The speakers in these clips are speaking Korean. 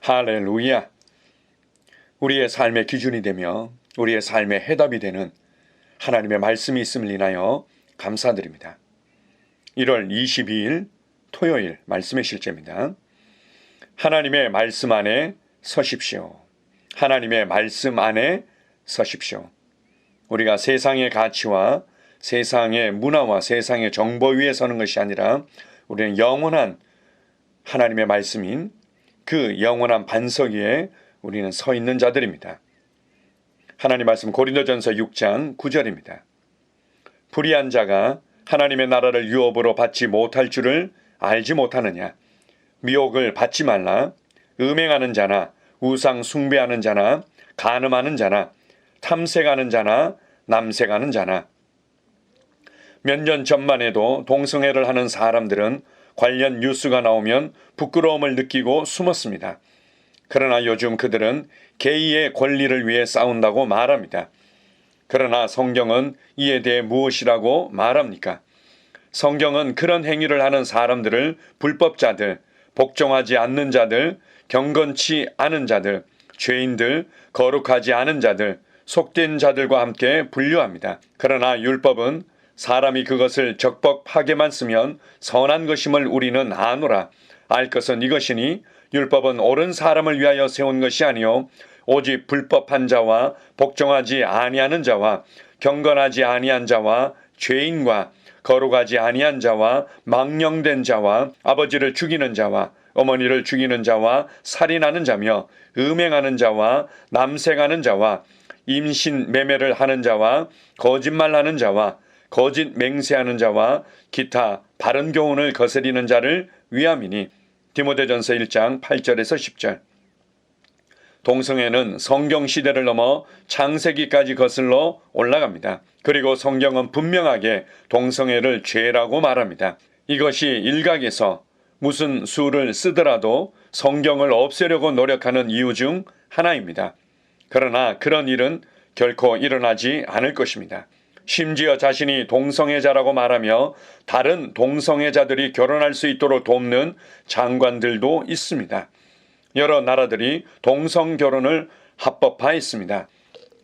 할렐루야! 우리의 삶의 기준이 되며 우리의 삶의 해답이 되는 하나님의 말씀이 있음을 인하여 감사드립니다. 1월 22일 토요일 말씀의 실제입니다. 하나님의 말씀 안에 서십시오. 하나님의 말씀 안에 서십시오. 우리가 세상의 가치와 세상의 문화와 세상의 정보 위에 서는 것이 아니라 우리는 영원한 하나님의 말씀인 그 영원한 반석 위에 우리는 서 있는 자들입니다. 하나님 말씀 고린도전서 6장 9절입니다. 불의한 자가 하나님의 나라를 유업으로 받지 못할 줄을 알지 못하느냐. 미혹을 받지 말라. 음행하는 자나 우상 숭배하는 자나 간음하는 자나 탐색하는 자나 남색하는 자나. 몇 년 전만 해도 동성애를 하는 사람들은 관련 뉴스가 나오면 부끄러움을 느끼고 숨었습니다. 그러나 요즘 그들은 게이의 권리를 위해 싸운다고 말합니다. 그러나 성경은 이에 대해 무엇이라고 말합니까? 성경은 그런 행위를 하는 사람들을 불법자들, 복종하지 않는 자들, 경건치 않은 자들, 죄인들, 거룩하지 않은 자들, 속된 자들과 함께 분류합니다. 그러나 율법은 사람이 그것을 적법하게만 쓰면 선한 것임을 우리는 아노라. 알 것은 이것이니 율법은 옳은 사람을 위하여 세운 것이 아니요 오직 불법한 자와 복종하지 아니하는 자와 경건하지 아니한 자와 죄인과 거룩하지 아니한 자와 망령된 자와 아버지를 죽이는 자와 어머니를 죽이는 자와 살인하는 자며 음행하는 자와 남색하는 자와 임신 매매를 하는 자와 거짓말하는 자와 거짓 맹세하는 자와 기타 바른 교훈을 거스리는 자를 위함이니. 디모데전서 1장 8절에서 10절. 동성애는 성경 시대를 넘어 창세기까지 거슬러 올라갑니다. 그리고 성경은 분명하게 동성애를 죄라고 말합니다. 이것이 일각에서 무슨 수를 쓰더라도 성경을 없애려고 노력하는 이유 중 하나입니다. 그러나 그런 일은 결코 일어나지 않을 것입니다. 심지어 자신이 동성애자라고 말하며 다른 동성애자들이 결혼할 수 있도록 돕는 장관들도 있습니다. 여러 나라들이 동성 결혼을 합법화했습니다.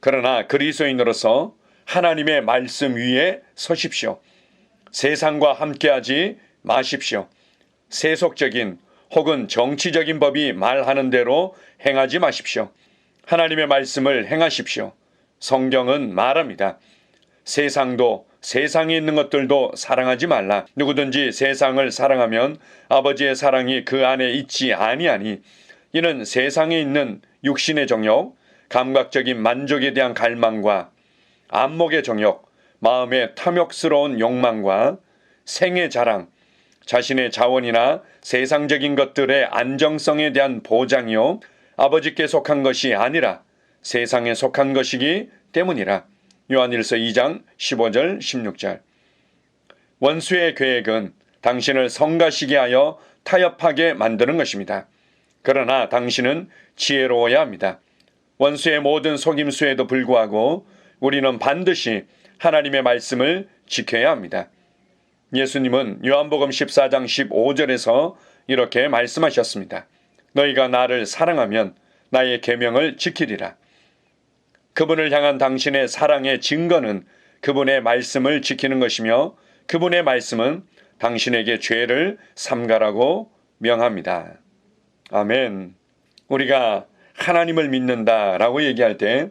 그러나 그리스도인으로서 하나님의 말씀 위에 서십시오. 세상과 함께하지 마십시오. 세속적인 혹은 정치적인 법이 말하는 대로 행하지 마십시오. 하나님의 말씀을 행하십시오. 성경은 말합니다. 세상도 세상에 있는 것들도 사랑하지 말라. 누구든지 세상을 사랑하면 아버지의 사랑이 그 안에 있지 아니하니. 이는 세상에 있는 육신의 정욕, 감각적인 만족에 대한 갈망과 안목의 정욕, 마음의 탐욕스러운 욕망과 생의 자랑, 자신의 자원이나 세상적인 것들의 안정성에 대한 보장이요 아버지께 속한 것이 아니라 세상에 속한 것이기 때문이라. 요한일서 2장 15절 16절. 원수의 계획은 당신을 성가시게 하여 타협하게 만드는 것입니다. 그러나 당신은 지혜로워야 합니다. 원수의 모든 속임수에도 불구하고 우리는 반드시 하나님의 말씀을 지켜야 합니다. 예수님은 요한복음 14장 15절에서 이렇게 말씀하셨습니다. 너희가 나를 사랑하면 나의 계명을 지키리라. 그분을 향한 당신의 사랑의 증거는 그분의 말씀을 지키는 것이며 그분의 말씀은 당신에게 죄를 삼가라고 명합니다. 아멘. 우리가 하나님을 믿는다라고 얘기할 때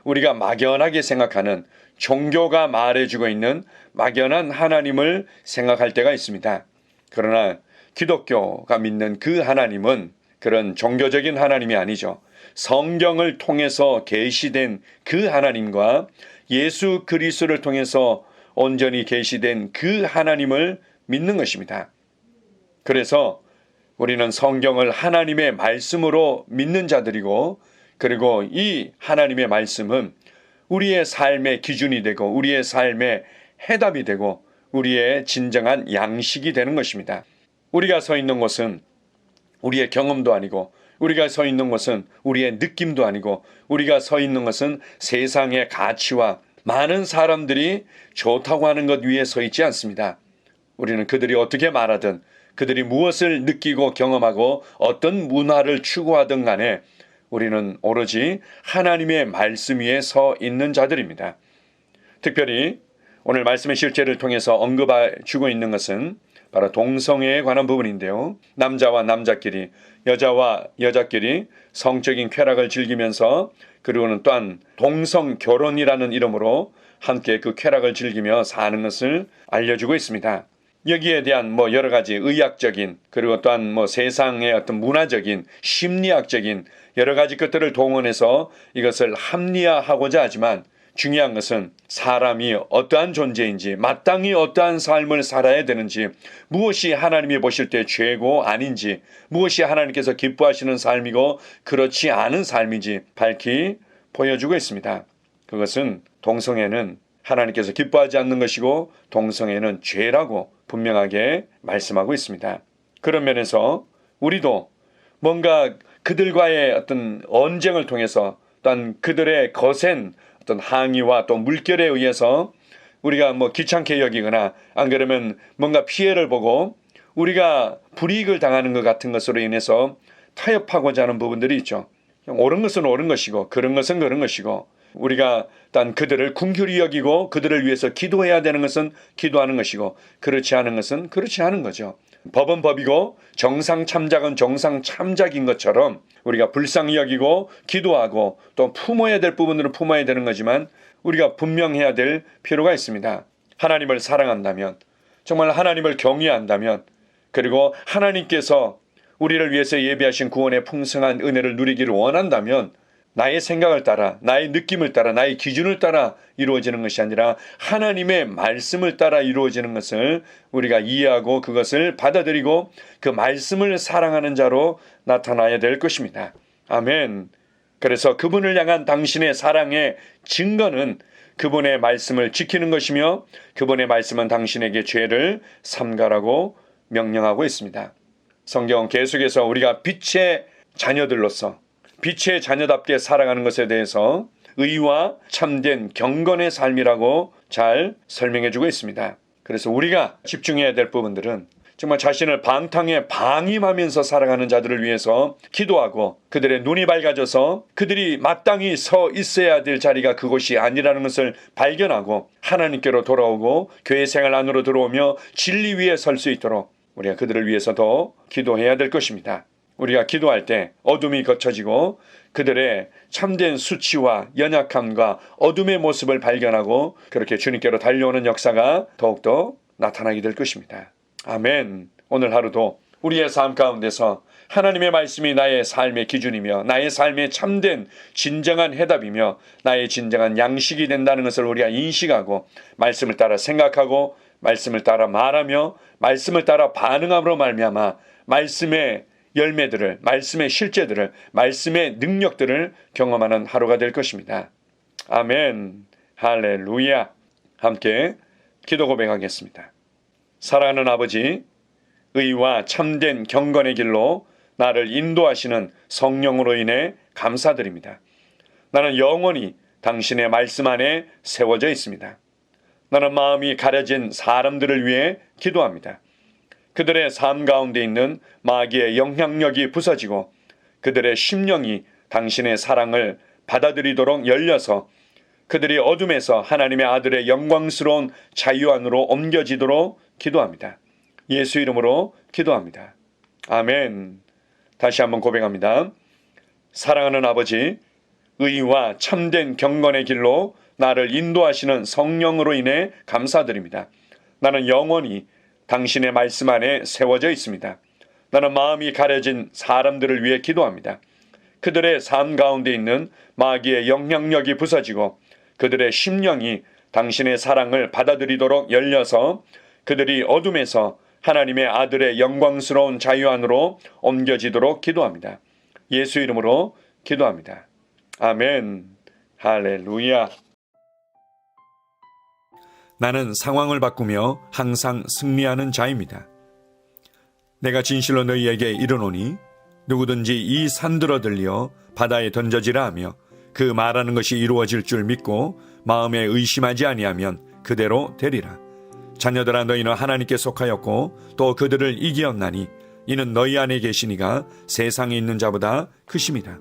우리가 막연하게 생각하는 종교가 말해주고 있는 막연한 하나님을 생각할 때가 있습니다. 그러나 기독교가 믿는 그 하나님은 그런 종교적인 하나님이 아니죠. 성경을 통해서 계시된 그 하나님과 예수 그리스도를 통해서 온전히 계시된 그 하나님을 믿는 것입니다. 그래서 우리는 성경을 하나님의 말씀으로 믿는 자들이고, 그리고 이 하나님의 말씀은 우리의 삶의 기준이 되고 우리의 삶의 해답이 되고 우리의 진정한 양식이 되는 것입니다. 우리가 서 있는 곳은 우리의 경험도 아니고, 우리가 서 있는 것은 우리의 느낌도 아니고, 우리가 서 있는 것은 세상의 가치와 많은 사람들이 좋다고 하는 것 위에 서 있지 않습니다. 우리는 그들이 어떻게 말하든 그들이 무엇을 느끼고 경험하고 어떤 문화를 추구하든 간에 우리는 오로지 하나님의 말씀 위에 서 있는 자들입니다. 특별히 오늘 말씀의 실제를 통해서 언급해 주고 있는 것은 바로 동성애에 관한 부분인데요. 남자와 남자끼리, 여자와 여자끼리 성적인 쾌락을 즐기면서 그리고는 또한 동성 결혼이라는 이름으로 함께 그 쾌락을 즐기며 사는 것을 알려주고 있습니다. 여기에 대한 여러 가지 의학적인 그리고 또한 세상의 어떤 문화적인 심리학적인 여러 가지 것들을 동원해서 이것을 합리화하고자 하지만 중요한 것은 사람이 어떠한 존재인지 마땅히 어떠한 삶을 살아야 되는지 무엇이 하나님이 보실 때 죄고 아닌지 무엇이 하나님께서 기뻐하시는 삶이고 그렇지 않은 삶인지 밝히 보여주고 있습니다. 그것은 동성애는 하나님께서 기뻐하지 않는 것이고 동성애는 죄라고 분명하게 말씀하고 있습니다. 그런 면에서 우리도 뭔가 그들과의 어떤 언쟁을 통해서 또한 그들의 거센 어떤 항의와 또 물결에 의해서 우리가 귀찮게 여기거나 안 그러면 뭔가 피해를 보고 우리가 불이익을 당하는 것 같은 것으로 인해서 타협하고자 하는 부분들이 있죠. 옳은 것은 옳은 것이고 그런 것은 그런 것이고 우리가 단 그들을 긍휼히 여기고 그들을 위해서 기도해야 되는 것은 기도하는 것이고 그렇지 않은 것은 그렇지 않은 거죠. 법은 법이고 정상 참작은 정상 참작인 것처럼 우리가 불쌍히 여기고 기도하고 또 품어야 될 부분으로 품어야 되는 거지만 우리가 분명해야 될 필요가 있습니다. 하나님을 사랑한다면 정말 하나님을 경외한다면 그리고 하나님께서 우리를 위해서 예비하신 구원의 풍성한 은혜를 누리기를 원한다면 나의 생각을 따라 나의 느낌을 따라 나의 기준을 따라 이루어지는 것이 아니라 하나님의 말씀을 따라 이루어지는 것을 우리가 이해하고 그것을 받아들이고 그 말씀을 사랑하는 자로 나타나야 될 것입니다. 아멘. 그래서 그분을 향한 당신의 사랑의 증거는 그분의 말씀을 지키는 것이며 그분의 말씀은 당신에게 죄를 삼가라고 명령하고 있습니다. 성경은 계속해서 우리가 빛의 자녀들로서 빛의 자녀답게 살아가는 것에 대해서 의와 참된 경건의 삶이라고 잘 설명해 주고 있습니다. 그래서 우리가 집중해야 될 부분들은 정말 자신을 방탕에 방임하면서 살아가는 자들을 위해서 기도하고 그들의 눈이 밝아져서 그들이 마땅히 서 있어야 될 자리가 그곳이 아니라는 것을 발견하고 하나님께로 돌아오고 교회 생활 안으로 들어오며 진리 위에 설 수 있도록 우리가 그들을 위해서 더 기도해야 될 것입니다. 우리가 기도할 때 어둠이 걷혀지고 그들의 참된 수치와 연약함과 어둠의 모습을 발견하고 그렇게 주님께로 달려오는 역사가 더욱더 나타나게 될 것입니다. 아멘. 오늘 하루도 우리의 삶 가운데서 하나님의 말씀이 나의 삶의 기준이며 나의 삶의 참된 진정한 해답이며 나의 진정한 양식이 된다는 것을 우리가 인식하고 말씀을 따라 생각하고 말씀을 따라 말하며 말씀을 따라 반응함으로 말미암아 말씀의 열매들을, 말씀의 실제들을, 말씀의 능력들을 경험하는 하루가 될 것입니다. 아멘. 할렐루야. 함께 기도 고백하겠습니다. 사랑하는 아버지, 의와 참된 경건의 길로 나를 인도하시는 성령으로 인해 감사드립니다. 나는 영원히 당신의 말씀 안에 세워져 있습니다. 나는 마음이 가려진 사람들을 위해 기도합니다. 그들의 삶 가운데 있는 마귀의 영향력이 부서지고 그들의 심령이 당신의 사랑을 받아들이도록 열려서 그들이 어둠에서 하나님의 아들의 영광스러운 자유 안으로 옮겨지도록 기도합니다. 예수 이름으로 기도합니다. 아멘. 다시 한번 고백합니다. 사랑하는 아버지, 의와 참된 경건의 길로 나를 인도하시는 성령으로 인해 감사드립니다. 나는 영원히 당신의 말씀 안에 세워져 있습니다. 나는 마음이 가려진 사람들을 위해 기도합니다. 그들의 삶 가운데 있는 마귀의 영향력이 부서지고 그들의 심령이 당신의 사랑을 받아들이도록 열려서 그들이 어둠에서 하나님의 아들의 영광스러운 자유 안으로 옮겨지도록 기도합니다. 예수 이름으로 기도합니다. 아멘. 할렐루야. 나는 상황을 바꾸며 항상 승리하는 자입니다. 내가 진실로 너희에게 이르노니 누구든지 이 산들어 들려 바다에 던져지라 하며 그 말하는 것이 이루어질 줄 믿고 마음에 의심하지 아니하면 그대로 되리라. 자녀들아, 너희는 하나님께 속하였고 또 그들을 이기었나니 이는 너희 안에 계시니가 세상에 있는 자보다 크심이라.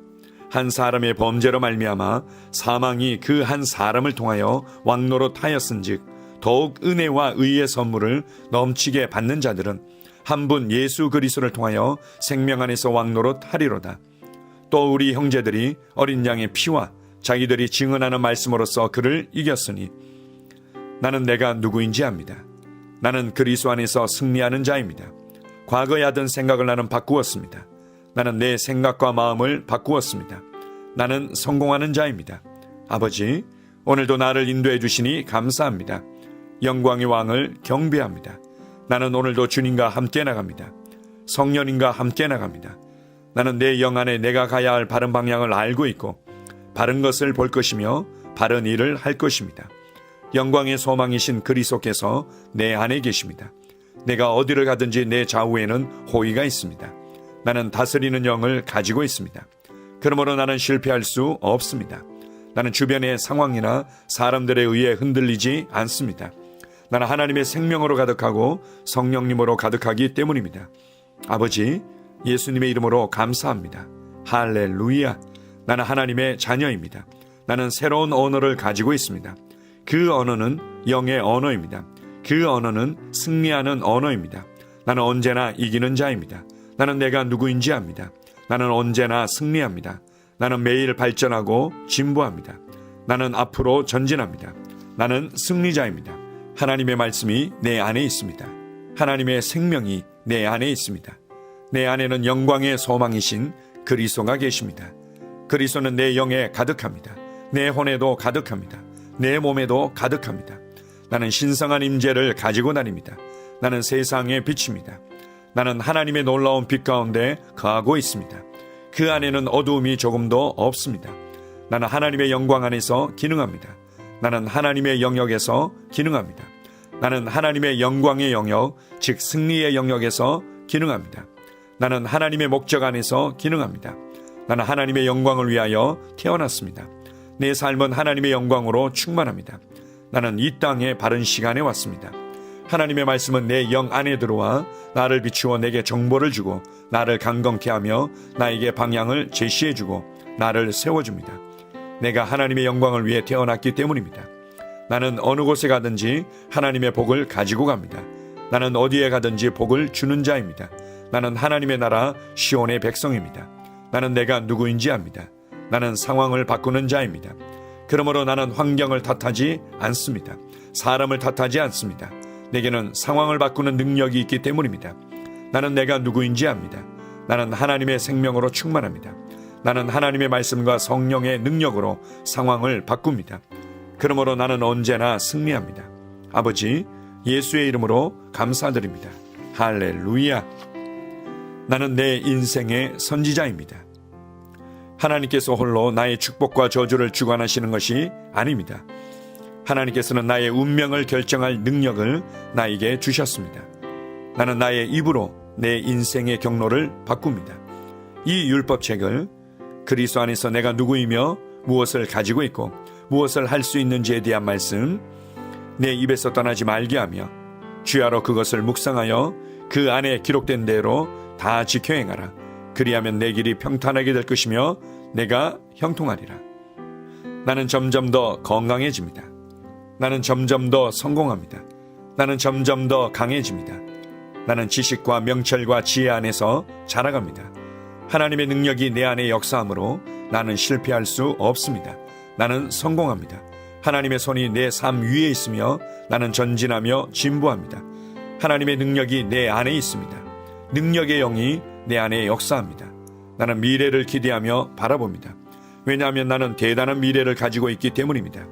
한 사람의 범죄로 말미암아 사망이 그 한 사람을 통하여 왕노릇하였은즉 더욱 은혜와 의의 선물을 넘치게 받는 자들은 한 분 예수 그리스도를 통하여 생명 안에서 왕노릇하리로다. 또 우리 형제들이 어린 양의 피와 자기들이 증언하는 말씀으로써 그를 이겼으니 나는 내가 누구인지 압니다. 나는 그리스도 안에서 승리하는 자입니다. 과거에 하던 생각을 나는 바꾸었습니다. 나는 내 생각과 마음을 바꾸었습니다. 나는 성공하는 자입니다. 아버지, 오늘도 나를 인도해 주시니 감사합니다. 영광의 왕을 경배합니다. 나는 오늘도 주님과 함께 나갑니다. 성령님과 함께 나갑니다. 나는 내 영 안에 내가 가야 할 바른 방향을 알고 있고 바른 것을 볼 것이며 바른 일을 할 것입니다. 영광의 소망이신 그리스도께서 내 안에 계십니다. 내가 어디를 가든지 내 좌우에는 호의가 있습니다. 나는 다스리는 영을 가지고 있습니다. 그러므로 나는 실패할 수 없습니다. 나는 주변의 상황이나 사람들에 의해 흔들리지 않습니다. 나는 하나님의 생명으로 가득하고 성령님으로 가득하기 때문입니다. 아버지, 예수님의 이름으로 감사합니다. 할렐루야. 나는 하나님의 자녀입니다. 나는 새로운 언어를 가지고 있습니다. 그 언어는 영의 언어입니다. 그 언어는 승리하는 언어입니다. 나는 언제나 이기는 자입니다. 나는 내가 누구인지 압니다. 나는 언제나 승리합니다. 나는 매일 발전하고 진보합니다. 나는 앞으로 전진합니다. 나는 승리자입니다. 하나님의 말씀이 내 안에 있습니다. 하나님의 생명이 내 안에 있습니다. 내 안에는 영광의 소망이신 그리스도가 계십니다. 그리스도는 내 영에 가득합니다. 내 혼에도 가득합니다. 내 몸에도 가득합니다. 나는 신성한 임재를 가지고 다닙니다. 나는 세상의 빛입니다. 나는 하나님의 놀라운 빛 가운데 거하고 있습니다. 그 안에는 어두움이 조금도 없습니다. 나는 하나님의 영광 안에서 기능합니다. 나는 하나님의 영역에서 기능합니다. 나는 하나님의 영광의 영역, 즉 승리의 영역에서 기능합니다. 나는 하나님의 목적 안에서 기능합니다. 나는 하나님의 영광을 위하여 태어났습니다. 내 삶은 하나님의 영광으로 충만합니다. 나는 이 땅에 바른 시간에 왔습니다. 하나님의 말씀은 내 영 안에 들어와 나를 비추어 내게 정보를 주고 나를 강건케 하며 나에게 방향을 제시해주고 나를 세워줍니다. 내가 하나님의 영광을 위해 태어났기 때문입니다. 나는 어느 곳에 가든지 하나님의 복을 가지고 갑니다. 나는 어디에 가든지 복을 주는 자입니다. 나는 하나님의 나라 시온의 백성입니다. 나는 내가 누구인지 압니다. 나는 상황을 바꾸는 자입니다. 그러므로 나는 환경을 탓하지 않습니다. 사람을 탓하지 않습니다. 내게는 상황을 바꾸는 능력이 있기 때문입니다. 나는 내가 누구인지 압니다. 나는 하나님의 생명으로 충만합니다. 나는 하나님의 말씀과 성령의 능력으로 상황을 바꿉니다. 그러므로 나는 언제나 승리합니다. 아버지, 예수의 이름으로 감사드립니다. 할렐루야. 나는 내 인생의 선지자입니다. 하나님께서 홀로 나의 축복과 저주를 주관하시는 것이 아닙니다. 하나님께서는 나의 운명을 결정할 능력을 나에게 주셨습니다. 나는 나의 입으로 내 인생의 경로를 바꿉니다. 이 율법책을 그리스도 안에서 내가 누구이며 무엇을 가지고 있고 무엇을 할 수 있는지에 대한 말씀 내 입에서 떠나지 말게 하며 주야로 그것을 묵상하여 그 안에 기록된 대로 다 지켜 행하라. 그리하면 내 길이 평탄하게 될 것이며 내가 형통하리라. 나는 점점 더 건강해집니다. 나는 점점 더 성공합니다. 나는 점점 더 강해집니다. 나는 지식과 명철과 지혜 안에서 자라갑니다. 하나님의 능력이 내 안에 역사하므로 나는 실패할 수 없습니다. 나는 성공합니다. 하나님의 손이 내 삶 위에 있으며 나는 전진하며 진보합니다. 하나님의 능력이 내 안에 있습니다. 능력의 영이 내 안에 역사합니다. 나는 미래를 기대하며 바라봅니다. 왜냐하면 나는 대단한 미래를 가지고 있기 때문입니다.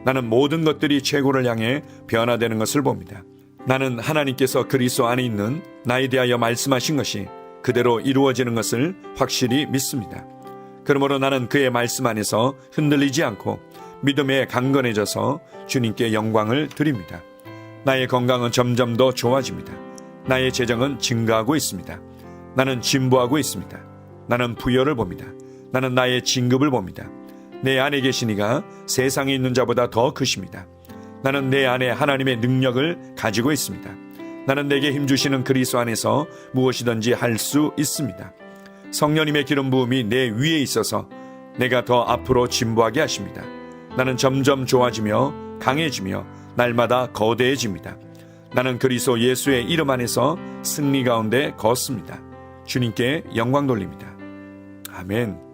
나는 모든 것들이 최고를 향해 변화되는 것을 봅니다. 나는 하나님께서 그리스도 안에 있는 나에 대하여 말씀하신 것이 그대로 이루어지는 것을 확실히 믿습니다. 그러므로 나는 그의 말씀 안에서 흔들리지 않고 믿음에 강건해져서 주님께 영광을 드립니다. 나의 건강은 점점 더 좋아집니다. 나의 재정은 증가하고 있습니다. 나는 진보하고 있습니다. 나는 부여를 봅니다. 나는 나의 진급을 봅니다. 내 안에 계신 이가 세상에 있는 자보다 더 크십니다. 나는 내 안에 하나님의 능력을 가지고 있습니다. 나는 내게 힘주시는 그리스도 안에서 무엇이든지 할 수 있습니다. 성령님의 기름 부음이 내 위에 있어서 내가 더 앞으로 진보하게 하십니다. 나는 점점 좋아지며 강해지며 날마다 거대해집니다. 나는 그리스도 예수의 이름 안에서 승리 가운데 걷습니다. 주님께 영광 돌립니다. 아멘.